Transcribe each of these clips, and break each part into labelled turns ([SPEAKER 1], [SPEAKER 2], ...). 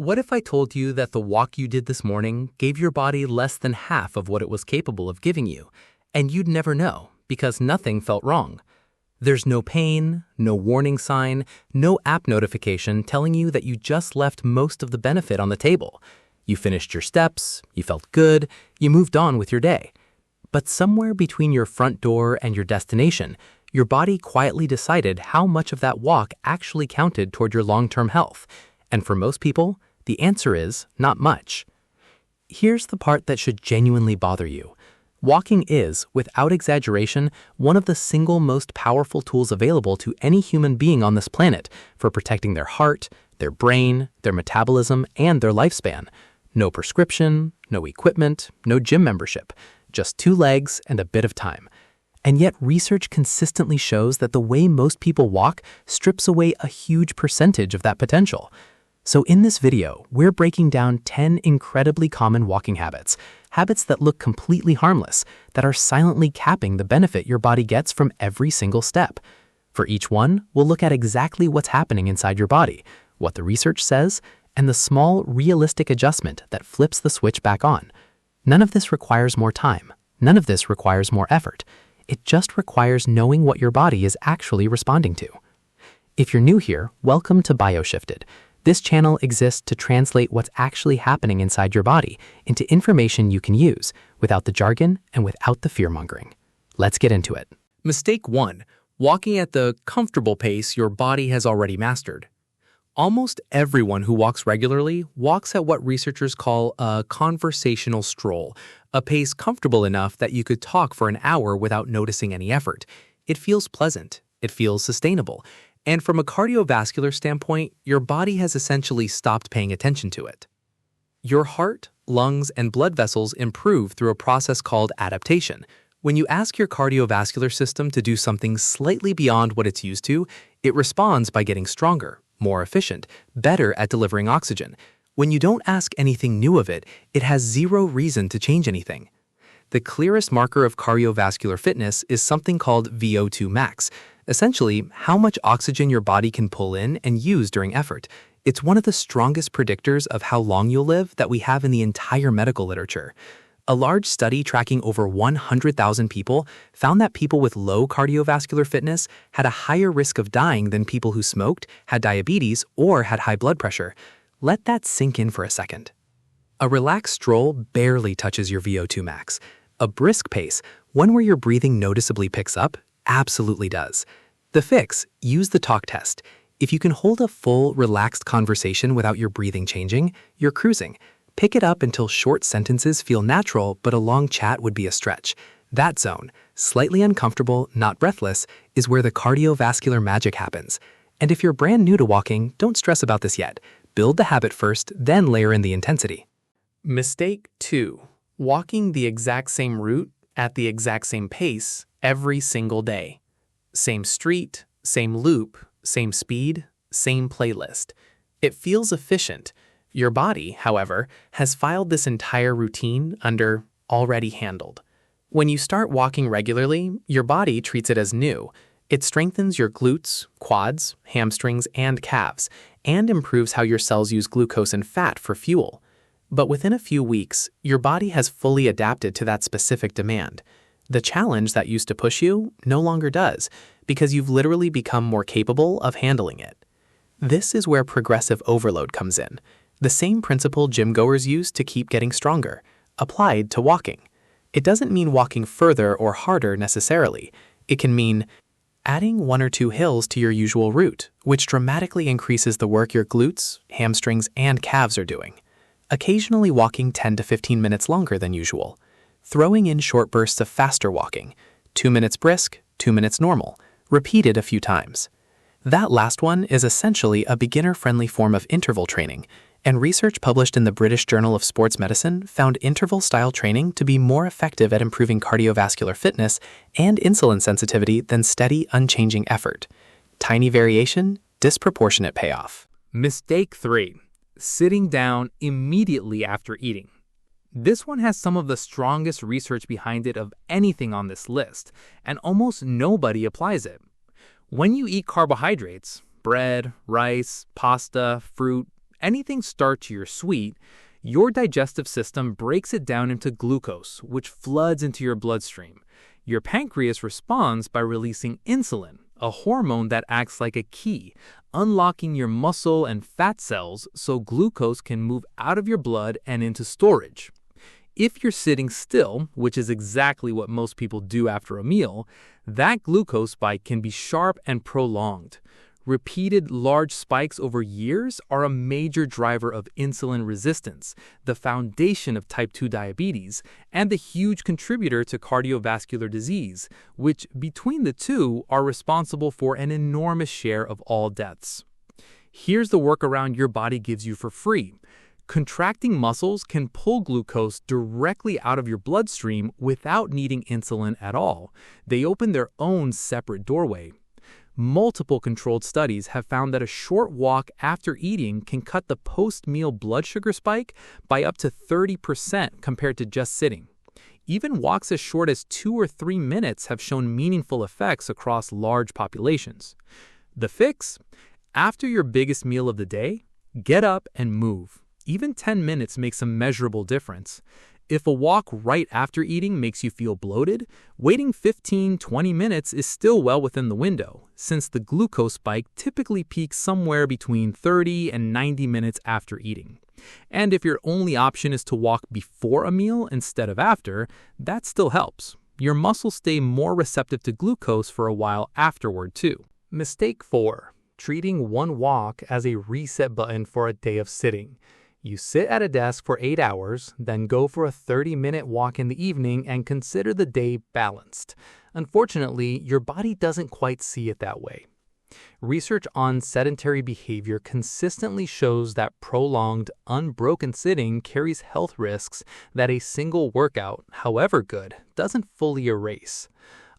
[SPEAKER 1] What if I told you that the walk you did this morning gave your body less than half of what it was capable of giving you, and you'd never know because nothing felt wrong? There's no pain, no warning sign, no app notification telling you that you just left most of the benefit on the table. You finished your steps, you felt good, you moved on with your day. But somewhere between your front door and your destination, your body quietly decided how much of that walk actually counted toward your long-term health. And for most people, the answer is not much. Here's the part that should genuinely bother you. Walking is, without exaggeration, one of the single most powerful tools available to any human being on this planet for protecting their heart, their brain, their metabolism, and their lifespan. No prescription, no equipment, no gym membership, just 2 legs and a bit of time. And yet research consistently shows that the way most people walk strips away a huge percentage of that potential. So in this video, we're breaking down 10 incredibly common walking habits that look completely harmless, that are silently capping the benefit your body gets from every single step. For each one, we'll look at exactly what's happening inside your body, what the research says, and the small, realistic adjustment that flips the switch back on. None of this requires more time. None of this requires more effort. It just requires knowing what your body is actually responding to. If you're new here, welcome to BioShifted. This channel exists to translate what's actually happening inside your body into information you can use without the jargon and without the fear-mongering. Let's get into it. Mistake 1. Walking at the comfortable pace your body has already mastered. Almost everyone who walks regularly walks at what researchers call a conversational stroll, a pace comfortable enough that you could talk for an hour without noticing any effort. It feels pleasant. It feels sustainable. And from a cardiovascular standpoint, your body has essentially stopped paying attention to it. Your heart, lungs, and blood vessels improve through a process called adaptation. When you ask your cardiovascular system to do something slightly beyond what it's used to, it responds by getting stronger, more efficient, better at delivering oxygen. When you don't ask anything new of it, it has zero reason to change anything. The clearest marker of cardiovascular fitness is something called VO2 max. Essentially, how much oxygen your body can pull in and use during effort. It's one of the strongest predictors of how long you'll live that we have in the entire medical literature. A large study tracking over 100,000 people found that people with low cardiovascular fitness had a higher risk of dying than people who smoked, had diabetes, or had high blood pressure. Let that sink in for a second. A relaxed stroll barely touches your VO2 max. A brisk pace, one where your breathing noticeably picks up, absolutely does. The fix: use the talk test. If you can hold a full, relaxed conversation without your breathing changing, you're cruising. Pick it up until short sentences feel natural, but a long chat would be a stretch. That zone, slightly uncomfortable, not breathless, is where the cardiovascular magic happens. And if you're brand new to walking, don't stress about this yet. Build the habit first, then layer in the intensity. Mistake 2. Walking the exact same route at the exact same pace every single day. Same street, same loop, same speed, same playlist. It feels efficient. Your body, however, has filed this entire routine under already handled. When you start walking regularly, your body treats it as new. It strengthens your glutes, quads, hamstrings, and calves, and improves how your cells use glucose and fat for fuel. But within a few weeks, your body has fully adapted to that specific demand. The challenge that used to push you no longer does, because you've literally become more capable of handling it. This is where progressive overload comes in. The same principle gym goers use to keep getting stronger, applied to walking. It doesn't mean walking further or harder necessarily. It can mean adding 1 or 2 hills to your usual route, which dramatically increases the work your glutes, hamstrings, and calves are doing. Occasionally walking 10 to 15 minutes longer than usual. Throwing in short bursts of faster walking, 2 minutes brisk, 2 minutes normal, repeated a few times. That last one is essentially a beginner-friendly form of interval training, and research published in the British Journal of Sports Medicine found interval-style training to be more effective at improving cardiovascular fitness and insulin sensitivity than steady, unchanging effort. Tiny variation, disproportionate payoff. Mistake 3. Sitting down immediately after eating. This one has some of the strongest research behind it of anything on this list, and almost nobody applies it. When you eat carbohydrates, bread, rice, pasta, fruit,
[SPEAKER 2] anything starchy or sweet, your digestive system breaks it down into glucose, which floods into your bloodstream. Your pancreas responds by releasing insulin, a hormone that acts like a key, unlocking your muscle and fat cells so glucose can move out of your blood and into storage. If you're sitting still, which is exactly what most people do after a meal, that glucose spike can be sharp and prolonged. Repeated large spikes over years are a major driver of insulin resistance, the foundation of type 2 diabetes, and the huge contributor to cardiovascular disease, which between the two are responsible for an enormous share of all deaths. Here's the workaround your body gives you for free. Contracting muscles can pull glucose directly out of your bloodstream without needing insulin at all. They open their own separate doorway. Multiple controlled studies have found that a short walk after eating can cut the post-meal blood sugar spike by up to 30% compared to just sitting. Even walks as short as 2 or 3 minutes have shown meaningful effects across large populations. The fix? After your biggest meal of the day, get up and move. Even 10 minutes makes a measurable difference. If a walk right after eating makes you feel bloated, waiting 15-20 minutes is still well within the window, since the glucose spike typically peaks somewhere between 30 and 90 minutes after eating. And if your only option is to walk before a meal instead of after, that still helps. Your muscles stay more receptive to glucose for a while afterward, too. Mistake 4. Treating one walk as a reset button for a day of sitting. You sit at a desk for 8 hours, then go for a 30-minute walk in the evening and consider the day balanced. Unfortunately, your body doesn't quite see it that way. Research on sedentary behavior consistently shows that prolonged, unbroken sitting carries health risks that a single workout, however good, doesn't fully erase.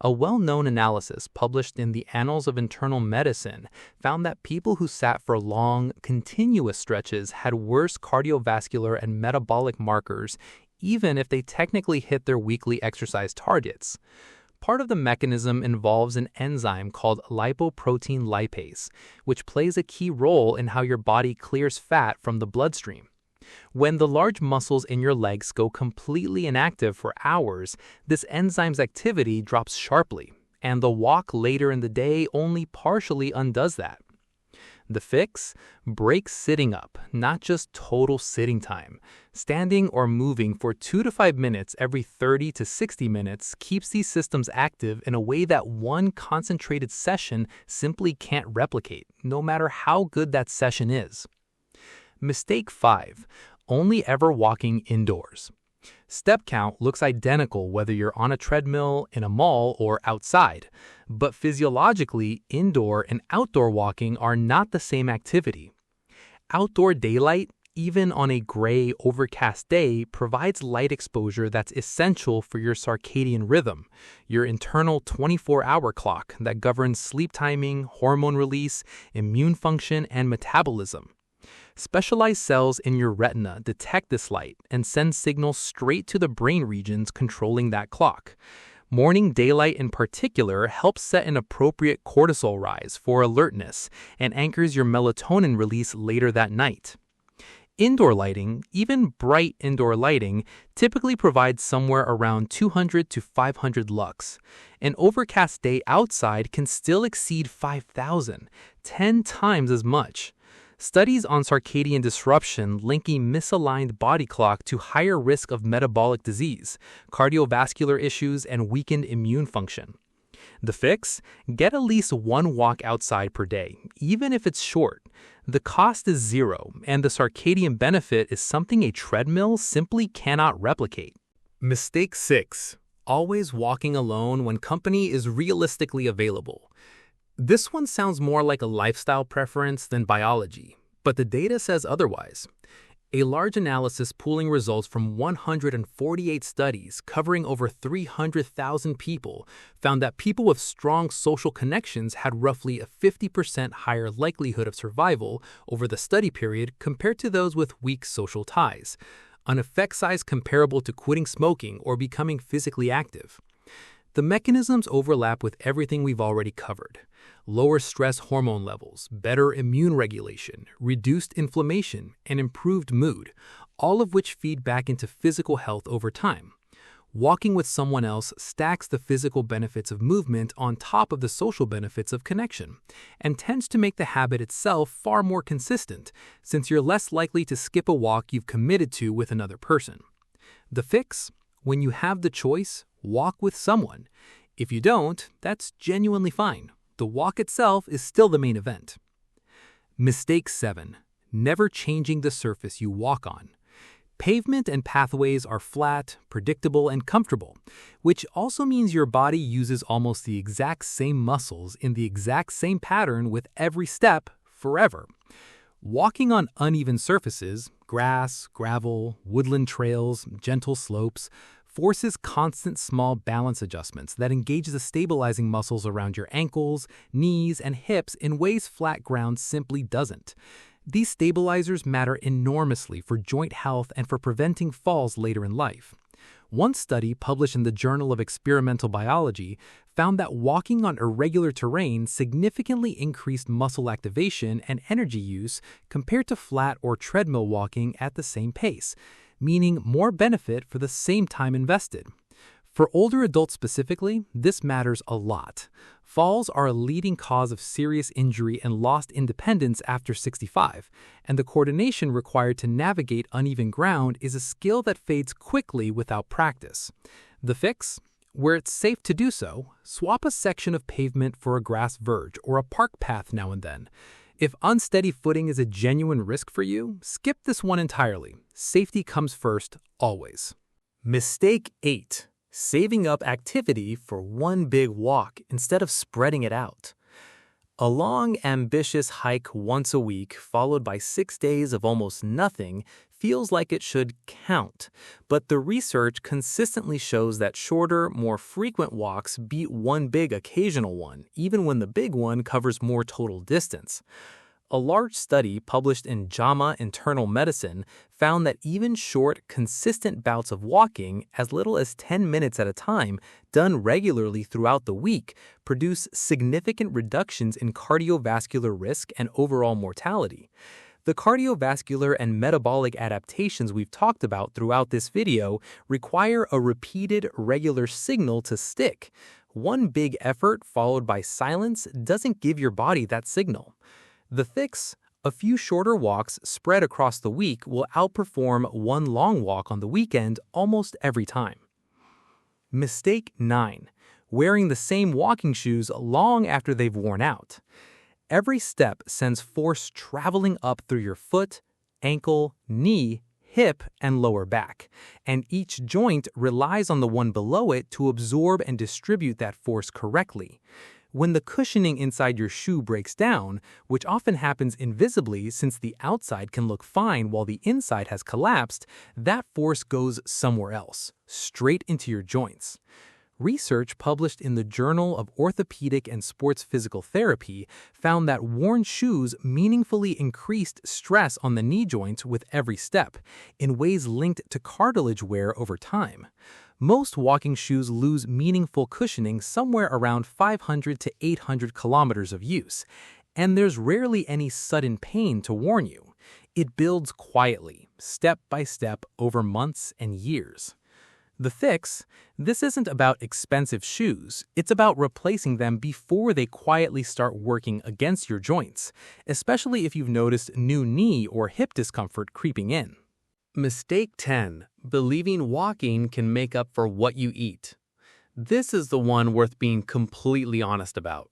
[SPEAKER 2] A well-known analysis published in the Annals of Internal Medicine found that people who sat for long, continuous stretches had worse cardiovascular and metabolic markers, even if they technically hit their weekly exercise targets. Part of the mechanism involves an enzyme called lipoprotein lipase, which plays a key role in how your body clears fat from the bloodstream. When the large muscles in your legs go completely inactive for hours, this enzyme's activity drops sharply, and the walk later in the day only partially undoes that. The fix? Break sitting up, not just total sitting time. Standing or moving for 2 to 5 minutes every 30 to 60 minutes keeps these systems active in a way that one concentrated session simply can't replicate, no matter how good that session is. Mistake 5. Only ever walking indoors. Step count looks identical whether you're on a treadmill, in a mall, or outside. But physiologically, indoor and outdoor walking are not the same activity. Outdoor daylight, even on a gray, overcast day, provides light exposure that's essential for your circadian rhythm, your internal 24-hour clock that governs sleep timing, hormone release, immune function, and metabolism. Specialized cells in your retina detect this light and send signals straight to the brain regions controlling that clock. Morning daylight in particular helps set an appropriate cortisol rise for alertness and anchors your melatonin release later that night. Indoor lighting, even bright indoor lighting, typically provides somewhere around 200 to 500 lux. An overcast day outside can still exceed 5,000, 10 times as much. Studies on circadian disruption linking misaligned body clock to higher risk of metabolic disease, cardiovascular issues, and weakened immune function. The fix? Get at least one walk outside per day, even if it's short. The cost is zero, and the circadian benefit is something a treadmill simply cannot replicate. Mistake 6. Always walking alone when company is realistically available. This one sounds more like a lifestyle preference than biology, but the data says otherwise. A large analysis pooling results from 148 studies covering over 300,000 people found that people with strong social connections had roughly a 50% higher likelihood of survival over the study period compared to those with weak social ties, an effect size comparable to quitting smoking or becoming physically active. The mechanisms overlap with everything we've already covered. Lower stress hormone levels, better immune regulation, reduced inflammation, and improved mood, all of which feed back into physical health over time. Walking with someone else stacks the physical benefits of movement on top of the social benefits of connection, and tends to make the habit itself far more consistent, since you're less likely to skip a walk you've committed to with another person. The fix? When you have the choice, walk with someone. If you don't, that's genuinely fine. The walk itself is still the main event. Mistake 7. Never changing the surface you walk on. Pavement and pathways are flat, predictable, and comfortable, which also means your body uses almost the exact same muscles in the exact same pattern with every step forever. Walking on uneven surfaces, grass, gravel, woodland trails, gentle slopes, forces constant small balance adjustments that engage the stabilizing muscles around your ankles, knees, and hips in ways flat ground simply doesn't. These stabilizers matter enormously for joint health and for preventing falls later in life. One study published in the Journal of Experimental Biology found that walking on irregular terrain significantly increased muscle activation and energy use compared to flat or treadmill walking at the same pace, meaning more benefit for the same time invested. For older adults specifically, this matters a lot. Falls are a leading cause of serious injury and lost independence after 65, and the coordination required to navigate uneven ground is a skill that fades quickly without practice. The fix? Where it's safe to do so, swap a section of pavement for a grass verge or a park path now and then. If unsteady footing is a genuine risk for you, skip this one entirely. Safety comes first, always. Mistake 8. Saving up activity for one big walk instead of spreading it out. A long, ambitious hike once a week, followed by 6 days of almost nothing, feels like it should count. But the research consistently shows that shorter, more frequent walks beat one big occasional one, even when the big one covers more total distance. A large study published in JAMA Internal Medicine found that even short, consistent bouts of walking, as little as 10 minutes at a time, done regularly throughout the week, produce significant reductions in cardiovascular risk and overall mortality. The cardiovascular and metabolic adaptations we've talked about throughout this video require a repeated, regular signal to stick. One big effort followed by silence doesn't give your body that signal. The fix? A few shorter walks spread across the week will outperform one long walk on the weekend almost every time. Mistake 9. Wearing the same walking shoes long after they've worn out. Every step sends force traveling up through your foot, ankle, knee, hip, and lower back, and each joint relies on the one below it to absorb and distribute that force correctly. When the cushioning inside your shoe breaks down, which often happens invisibly since the outside can look fine while the inside has collapsed, that force goes somewhere else, straight into your joints. Research published in the Journal of Orthopedic and Sports Physical Therapy found that worn shoes meaningfully increased stress on the knee joints with every step, in ways linked to cartilage wear over time. Most walking shoes lose meaningful cushioning somewhere around 500 to 800 kilometers of use, and there's rarely any sudden pain to warn you. It builds quietly, step by step, over months and years. The fix? This isn't about expensive shoes, it's about replacing them before they quietly start working against your joints, especially if you've noticed new knee or hip discomfort creeping in. Mistake 10. Believing walking can make up for what you eat. This is the one worth being completely honest about.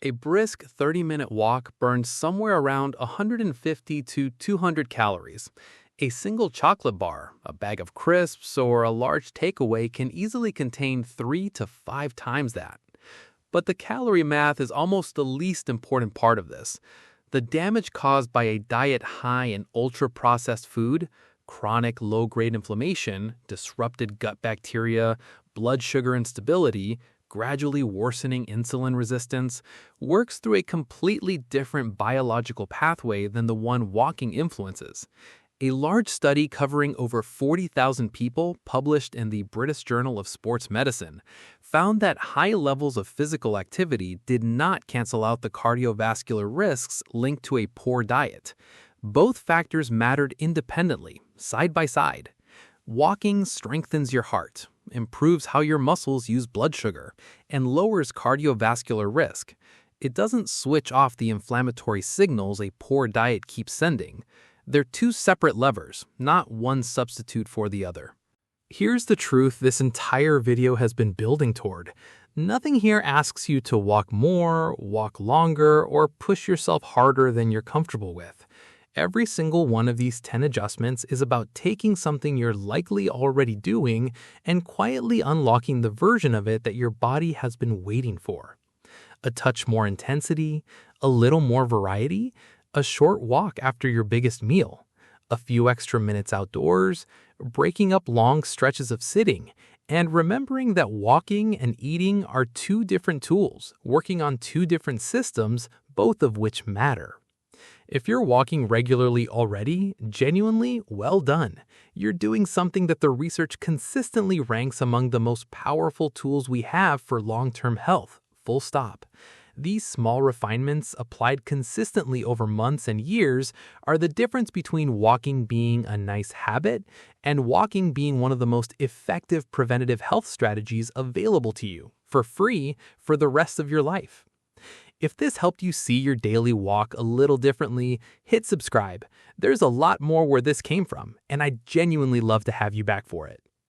[SPEAKER 2] A brisk 30-minute walk burns somewhere around 150 to 200 calories. A single chocolate bar, a bag of crisps, or a large takeaway can easily contain 3 to 5 times that. But the calorie math is almost the least important part of this. The damage caused by a diet high in ultra-processed food, chronic low-grade inflammation, disrupted gut bacteria, blood sugar instability, gradually worsening insulin resistance, works through a completely different biological pathway than the one walking influences. A large study covering over 40,000 people, published in the British Journal of Sports Medicine, found that high levels of physical activity did not cancel out the cardiovascular risks linked to a poor diet. Both factors mattered independently, side by side. Walking strengthens your heart, improves how your muscles use blood sugar, and lowers cardiovascular risk. It doesn't switch off the inflammatory signals a poor diet keeps sending. They're two separate levers, not one substitute for the other. Here's the truth this entire video has been building toward. Nothing here asks you to walk more, walk longer, or push yourself harder than you're comfortable with. Every single one of these 10 adjustments is about taking something you're likely already doing and quietly unlocking the version of it that your body has been waiting for. A touch more intensity, a little more variety, a short walk after your biggest meal, a few extra minutes outdoors, breaking up long stretches of sitting, and remembering that walking and eating are two different tools, working on two different systems, both of which matter. If you're walking regularly already, genuinely, well done. You're doing something that the research consistently ranks among the most powerful tools we have for long-term health, full stop. These small refinements, applied consistently over months and years, are the difference between walking being a nice habit and walking being one of the most effective preventative health strategies available to you, for free, for the rest of your life. If this helped you see your daily walk a little differently, hit subscribe. There's a lot more where this came from, and I'd genuinely love to have you back for it.